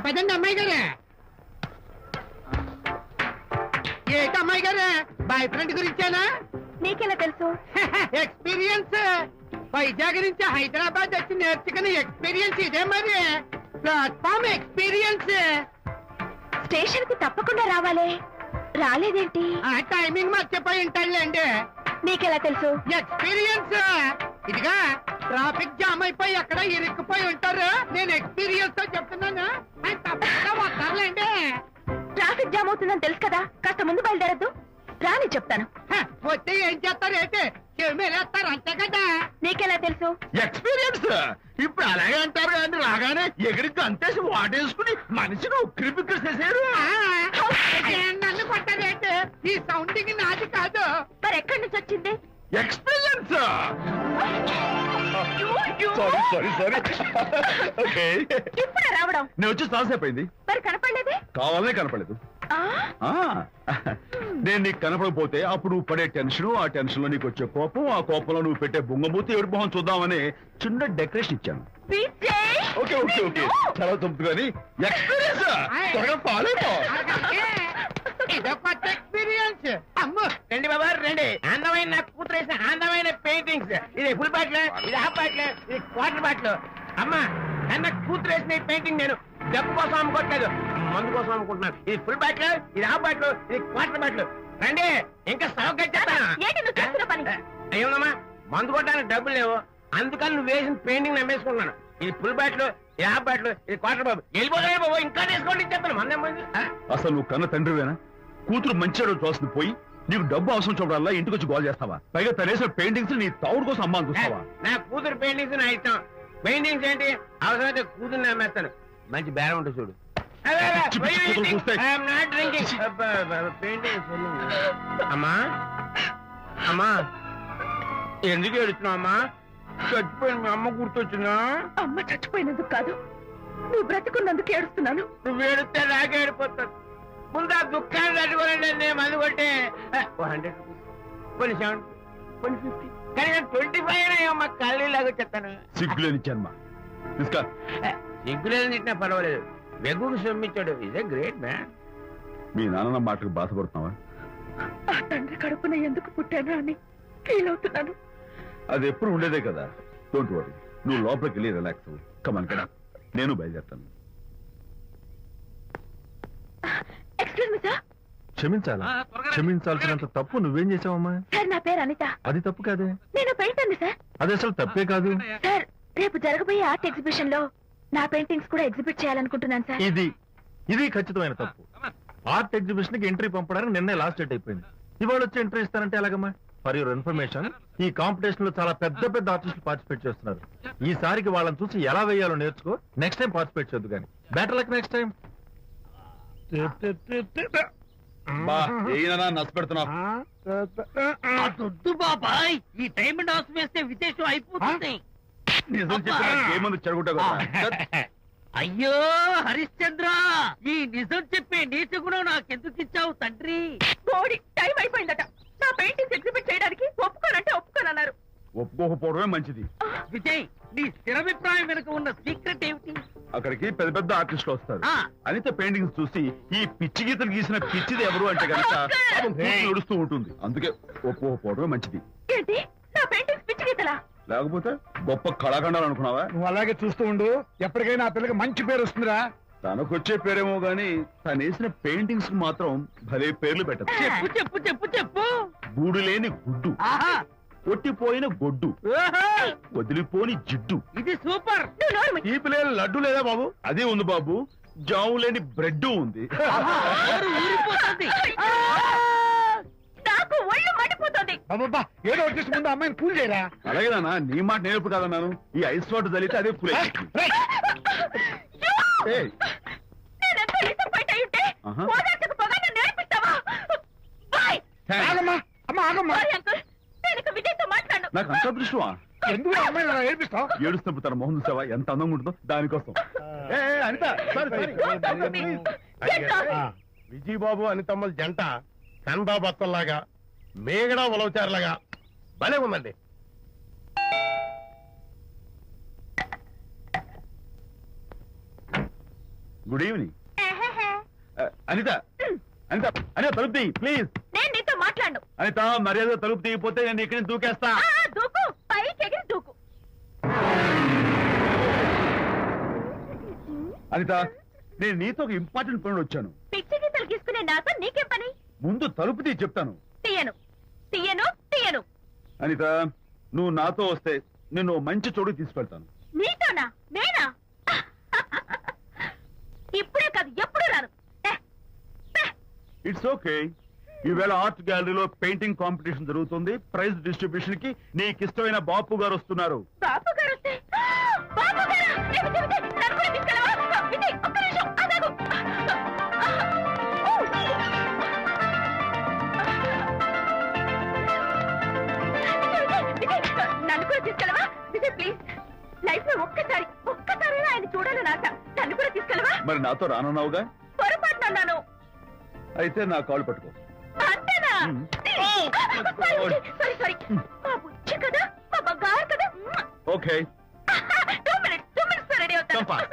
పదండి అమ్మాయి గారే. ఏంటి అమ్మాయి గారే, బాయ్ ఫ్రెండ్ గురించేనా? నీకెలా తెలుసు? ఎక్స్పీరియన్స్. వైజాగ్ నుంచి హైదరాబాద్ వచ్చి నేర్చుకునే ఎక్స్పీరియన్స్ ఇదే మరి. Platform experience. స్టేషన్ కి తప్పకుండా రావాలే, రాలేదేంటి? ఆ టైమింగ్ మర్చిపోయి ఉంటాడులేండి. నీకెలా తెలుసు? ఎక్స్పీరియన్స్. ఇదిగా ట్రాఫిక్ జామ్ అయిపోయి ఎక్కడ ఇరుక్కుపోయి ఉంటారు. నేను ఎక్స్పీరియన్స్ తో చెప్తున్నాను. ఆయన తప్పకుండా వస్తారులేండి. ట్రాఫిక్ జామ్ అవుతుందని తెలుసు కదా, కాస్త ముందు బయలుదేరద్దు. రాని చెప్తాను. వస్తే ఏం చేస్తారు ఏంటి, చెమేలేస్తారు అంతే కదా. నీకెలా తెలుసు? ఎక్స్పీరియన్స్. ఇప్పుడు అలాగే అంటారు కానీ రాగానే ఎగిరికి అంతేసి వాటేసుకుని మనిషిని ఉక్కిరి బిక్కిరి చేశారు. నన్ను కొట్టారేంటి, ఈ సౌండింగ్ నాది కాదు. మరి ఎక్కడి నుంచి వచ్చింది? ఎక్స్పీరియన్స్. Sorry okay. ఇప్పుడే రావడం? నేను వచ్చి చాలాసేపు అయింది. మరి కనపడలేదే? కావాలనే కనపడలేదు. నేను నీకు కనపడకపోతే అప్పుడు నువ్వు పడే టెన్షన్, ఆ టెన్షన్ లో నీకు వచ్చే కోపం, ఆ కోపంలో నువ్వు పెట్టే బొంగమూతి ఏడు మొహం చూద్దామని చిన్న డెకరేషన్ ఇచ్చాను. ఓకే ఓకే ఓకే చాలా తప్పు కానీ ఎక్స్పీరియన్స్. త్వరగా ఫాలో అయిపో. ఇదో కొత్త ఎక్స్పీరియన్స్. అమ్ము రండి బాబా రండి. అందమైన నాకు కూతురు వేసిన అందమైన పెయింటింగ్స్. ఇది ఫుల్ బాటిల్, ఇది హాఫ్ బాటిల్, ఇది క్వార్టర్ బాటిల్. అమ్మా అన్న కూతురు వేసిన ఈ పెయింటింగ్ నేను డబ్బు కోసం అమ్ముకోవట్లేదు, మందు కోసం అమ్ముకుంటున్నాను. ఇది ఫుల్ బాటిల్, ఇది హాఫ్ బాటిల్, ఇది క్వార్టర్ బాటిల్. రండి ఇంకా అయ్యోమ్మా మందు కొట్టడానికి డబ్బులు లేవు, అందుకని నువ్వు వేసిన పెయింటింగ్ నమ్మేసుకుంటున్నాను. ఇది ఫుల్ బాటిల్, ఇది హాఫ్ బాటిల్, ఇది క్వార్టర్ బాబు. వెళ్ళిపోతాయి బాబు, ఇంకా తీసుకోండి చెప్తాను. మంది అసలు నువ్వు కన్న తండ్రివేనా? కూతురు మంచిగా చూస్తుంది పోయి నీకు డబ్బు అవసరం చూడాలా ఇంటికి వచ్చి గోల్ చేస్తావా? పైగా తనేసిన పెయింటింగ్స్ నీ తౌడు కోసం అమ్మాని చూస్తావా? నా కూతురు పెయింటింగ్స్ నా ఇష్టం. పెయింటింగ్స్ ఏంటి అవసరమైతే కూతురు నమ్మేస్తాను. మంచి బేరం ఉంటుంది చూడు. అమ్మా అమ్మా ఎందుకు ఏడుస్తున్నావు అమ్మా? చచ్చిపోయిన మీ అమ్మ గుర్తొచ్చిందా? అమ్మ చచ్చిపోయినందుకు కాదు, నువ్వు బ్రతికున్నందుకు ఏడుస్తున్నాను. నువ్వు ఏడితే నాకే ఏడిపోతాను. ముందు ఆ దుఃఖాన్ని తట్టుకోనండి. నేను మందు కొట్టే 100 కొన్ని 70 కొన్ని 50 కానీ 25 అయినా కళ్ళు లాగా చెప్తాను. సిగ్గులేని జన్మ. సిగ్గులేదు తిట్టినా పర్వాలేదు, వెగుడు సొమ్మించాడు. ఇదే గ్రేట్ మ్యాన్. మీ నాన్న మాటకు బాధపడుతున్నావా? ఆ తండ్రి కడుపున ఎందుకు పుట్టాను అని ఫీల్ అవుతున్నాను. అది ఎప్పుడు ఉండేదే కదా. డోంట్ వరీ, నువ్వు లోపలికి వెళ్ళి రిలాక్స్ అవ్వు. కమాన్ కదా, నేను బయలుదేరుతాను. Excuse me sir. క్షమించాలా? క్షమించాల్సినంత తప్పు నువ్వేం చేసావమ్మా? సార్ నా పేరు అనిత. అది తప్పు కాదే. నేను పెయింటర్ సార్. అది అసలు తప్పే కాదు సార్. రేపు జరగబోయే ఆర్ట్ ఎగ్జిబిషన్ లో నా పెయింటింగ్స్ కూడా ఎగ్జిబిట్ చేయాలనుకుంటున్నాను సార్. ఇది ఖచ్చితమైన తప్పు. ఆర్ట్ ఎగ్జిబిషన్ కి ఎంట్రీ పంపడానికి నిన్నే లాస్ట్ డేట్ అయిపోయింది. ఇవాళ వచ్చి ఎంట్రీ ఇస్తానంటే ఎలాగమ్మా? ఫర్ యువర్ ఇన్ఫర్మేషన్, ఈ కాంపిటీషన్ లో చాలా పెద్ద పెద్ద ఆర్టిస్టులు పార్టిసిపేట్ చేస్తున్నారు. ఈసారికి వాళ్ళని చూసి ఎలా వేయాలో నేర్చుకో. నెక్స్ట్ టైం పార్టిసిపేట్ చేయొద్దు కానీ. Better luck next time. దొద్దు బాబాయ్, ఈ టైం డాన్స్ వేస్తే విశేషం అయిపోతుంది. నిజం చెప్పిన ఏముంది చెడగొట్టా. అయ్యో హరిశ్చంద్ర, ఈ నిజం చెప్పే నీచ గుణం నాకెందుకు ఇచ్చావు తండ్రి? టైం అయిపోయిందట. నా పెయింటింగ్స్ ఎగ్జిబిట్ చేయడానికి ఒప్పుకోనంటే ఒప్పుకోనన్నారు. ఒప్పుకోకపోవడమే మంచిది. విజయ్, నీ స్థిరాభిప్రాయం వెనుక ఉన్న సీక్రెట్ ఏమిటి? అక్కడికి పెద్ద పెద్ద ఆర్టిస్టులు వస్తారు. అనిత పెయింటింగ్స్ చూసి ఈ పిచ్చి గీతలు గీసిన పిచ్చిది ఎవరు అంటే కనుక నడుస్తూ ఉంటుంది. అందుకే ఒప్పుకోకపోవడమే మంచిది. ఏంటి, నా పెయింటింగ్స్ పిచ్చి గీతలా? లేకపోతే గొప్ప కళాఖండాలు అనుకున్నావా? నువ్వు అలాగే చూస్తూ ఉండు, ఎప్పటికైనా ఆ పిల్లకి మంచి పేరు వస్తుందిరా. తనకొచ్చే పేరేమో గాని తను వేసిన పెయింటింగ్స్ మాత్రం భలే పేర్లు పెట్టదు. చెప్పు చెప్పు చెప్పు చెప్పు. గూడు లేని గుడ్డు, కొట్టిపోయిన గొడ్డు, వదిలిపోని జిడ్డు. ఇది సూపర్. తీపి లేని లడ్డు లేదా బాబు? అదే ఉంది బాబు. జాము లేని బ్రెడ్ ఉంది. నాకు ఒళ్ళు మండిపోతుంది. బాబా ఏదో వచ్చేసి ముందు అమ్మాయిని పూల్ చేయరా. అలాగే నాన్న, నీ మాట నేర్పు కదన్నాను. ఈ ఐస్ వాటర్ చలితే అదే పూల్. నాకు అంత దృష్టమా? ఎందుకు అమ్మాయిని అలా ఏడిపిస్తావు? ఏడుస్తున్నప్పుడు తన మొహం చూసావా ఎంత అందంగా ఉంటుందో, దానికోసం. విజయబాబు అనితమ్మల జంట కన్బాబత్తల్లాగా మేగడా ఉలవచారులాగా భలే ఉందండి. Good evening. అనిత అనిత అనిత తలుపు తీ ప్లీజ్. నేను నీతో మాట్లాడను. అనిత మర్యాద తలుపు తీయకపోతే నేను ఇక్కడి నుంచి దూకేస్తా. దూకు, పైకి ఎగిరి దూకు. అనిత నేను నీతో ఒక ఇంపార్టెంట్ పనులు వచ్చాను. పిచ్చి గీతలు గీసుకునే నాతో నీకేం పని? ముందు తలుపు తీ చెప్తాను. తీయను తీయను తీయను. అనిత నువ్వు నాతో వస్తే నేను మంచి చోటుకి తీసుకెళ్తాను. నీతోనా? నేనా? ఇప్పుడే కాదు ఎప్పుడు రాను. It's okay. ఈవేళ ఆర్ట్ గ్యాలరీలో పెయింటింగ్ కాంపిటీషన్ జరుగుతుంది. ప్రైజ్ డిస్ట్రిబ్యూషన్ కి నీకు ఇష్టమైన బాపు గారు వస్తున్నారు. బాపు గారు వస్తే బాపు గారా? నన్ను కూడా తీసుకెళ్ళవా? విజయ్, ఒక్క నిమిషం ఆగు. నన్ను కూడా తీసుకెళ్ళవా? విజయ్ ప్లీజ్, లైఫ్ లో ఒక్కసారి ఆయన చూడాలని ఆశ. నన్ను కూడా తీసుకెళ్ళవా? మరి నాతో రానున్నావుగా? పొరపాటున అన్నాను. అయితే నా కాళ్ళు పట్టుకో. అంతేనా? సారీ మా బుజ్జి కదా, మా బంగారు కదా. ఓకే 2 minutes రెడీ అవుతాను. Come fast.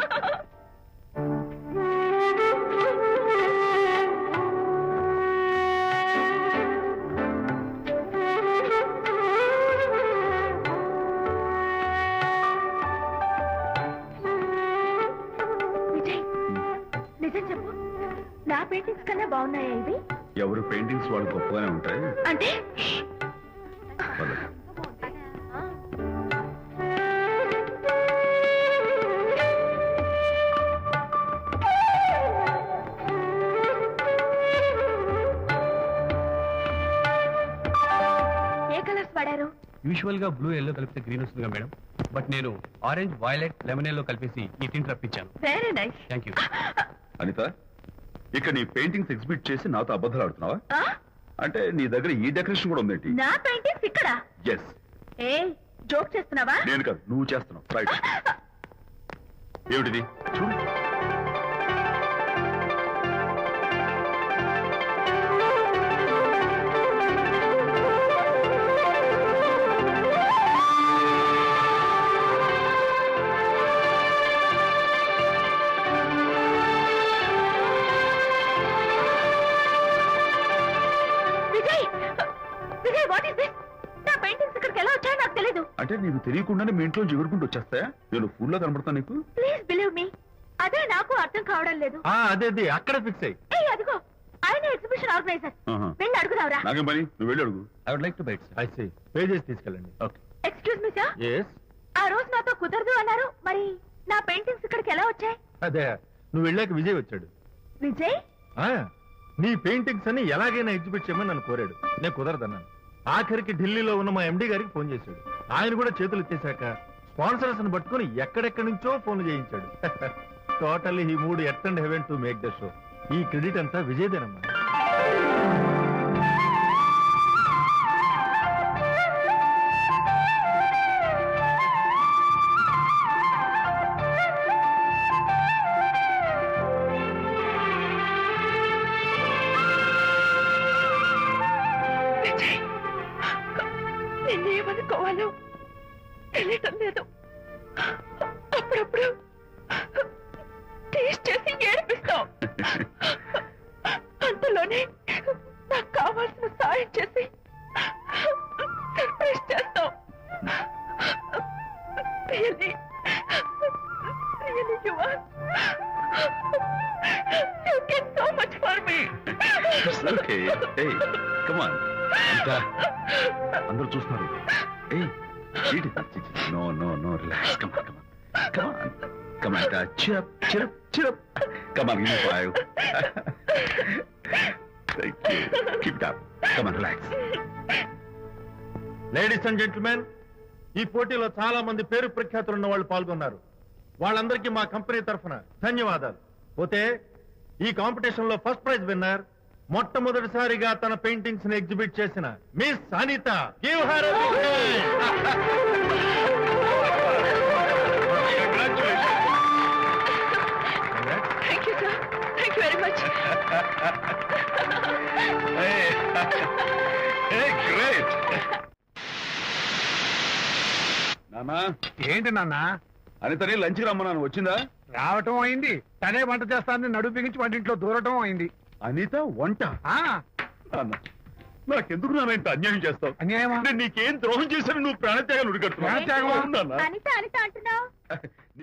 విజయ్, నిజం చెప్పు, నా పెయింటింగ్స్ కన్నా బాగున్నాయా ఇవి? ఎవరు పెయింటింగ్స్ వాళ్ళు గొప్పగానే ఉంటాయి. అంటే పద. ఏ కలర్స్ వాడారు? యూజువల్ గా బ్లూ ఎల్లో కలిపితే గ్రీన్ వస్తుందిగా మేడం, బట్ నేను ఆరెంజ్ వైలెట్ లెమన్ ఎల్లో కలిపేసి ఈ టింట్ రప్పించాను. Very nice. Thank you. Anitha ఇక నీ పెయింటింగ్స్ ఎగ్జిబిట్ చేసి నాతో అబద్ధాలు ఆడుతున్నావా? అంటే నీ దగ్గర ఈ డెకరేషన్ కూడా ఉందేంటి? నా పెయింటింగ్స్ ఇక్కడ? ఎస్. ఏ జోక్ చేస్తున్నావా? నేను కాదు, నువ్వు చేస్తున్నావు. రైట్. ఏమిటిది చూడు. Vijay, what is this? నా పెయింటింగ్స్ ఇక్కడికి ఎలా వచ్చాయో నాకు తెలీదు. అంటే నీకు తెలియకుండానే మీ ఇంట్లో ఎగురుకుంటూ వచ్చేస్తాయా? నేను ఫుల్ గా కనబడతా నీకు? ప్లీజ్ బిలీవ్ మీ, అదే నాకు అర్థం కావడం లేదు. అదే అక్కడ ఫిక్స్ అయ్యి. ఏయ్ అదిగో, ఆయన ఎగ్జిబిషన్ ఆర్గనైజర్. ఆహా. వెళ్ళి అడుగుదావరా? నాకేం పని, నువ్వు వెళ్ళి అడుగు. I would like to bite. I see. Pages తీసుకెళ్ళండి. Okay. Excuse me sir, yes. ఆ రోజు నాతో కుదరదు అన్నారు, మరి నా పెయింటింగ్స్ ఇక్కడికి ఎలా వచ్చాయి? అదే నువ్వు వెళ్ళాక విజయ్ వచ్చాడు. విజయ్? నీ పెయింటింగ్స్ అన్ని ఎలాగైనా ఎగ్జిబిట్ చేయమని నన్ను కోరాడు. నేను కుదరదన్నాను. ఆఖరికి ఢిల్లీలో ఉన్న మా ఎండి గారికి ఫోన్ చేశాడు. ఆయన కూడా చేతులు ఎత్తేశాక స్పాన్సర్స్ ని పట్టుకుని ఎక్కడెక్కడి నుంచో ఫోన్ చేయించాడు. Totally he mood earth and heaven to make the show. ఈ క్రెడిట్ అంతా విజయదేనమ్మా. నిన్నేమనుకోవాలో తెలియటం లేదు. అప్పుడప్పుడు టేస్ట్ చేసి ఏడిపిస్తావు. అంతలోనే నాకు కావాల్సిన సాయం చేసి సర్ప్రైజ్ చేస్తావు. Really, you are. You get so much for me. It's okay. Hey, come on. Anita, అందరూ చూస్తున్నారు. Hey, no, relax. Come on. Come on, Anita. Cheer up. Come on, give me 5. Thank you. Keep it up. Come on, relax. Ladies and gentlemen, ఈ పోటీలో చాలా మంది పేరు ప్రఖ్యాతులు ఉన్న వాళ్ళు పాల్గొన్నారు. వాళ్ళందరికీ మా కంపెనీ తరఫున ధన్యవాదాలు. పోతే ఈ కాంపిటీషన్ లో ఫస్ట్ ప్రైజ్ విన్నర్, మొట్టమొదటిసారిగా తన పెయింటింగ్స్ ని ఎగ్జిబిట్ చేసిన miss Anitha. Give her a big Thank you, sir. Thank you very much. Hey, great. నానా, ఏంటి నాన్న? అనితని లంచ్కి రమ్మన్నాను, వచ్చిందా? రావటం అయింది, తనే వంట చేస్తానని నడుపు బిగించి వంటింట్లో దూరటం అయింది. అనిత వంట? ఆ నాన్న, నాకెందుకు నాన్న ఇంత అన్యాయం చేస్తావు? అన్యాయమా? నేను నీకేం ద్రోహం చేశాను నువ్వు ప్రాణత్యాగాలు ఉడికడుతున్నావు? ప్రాణత్యాగమా? నాన్న. అనిత అనిత అంటున్నావు నీ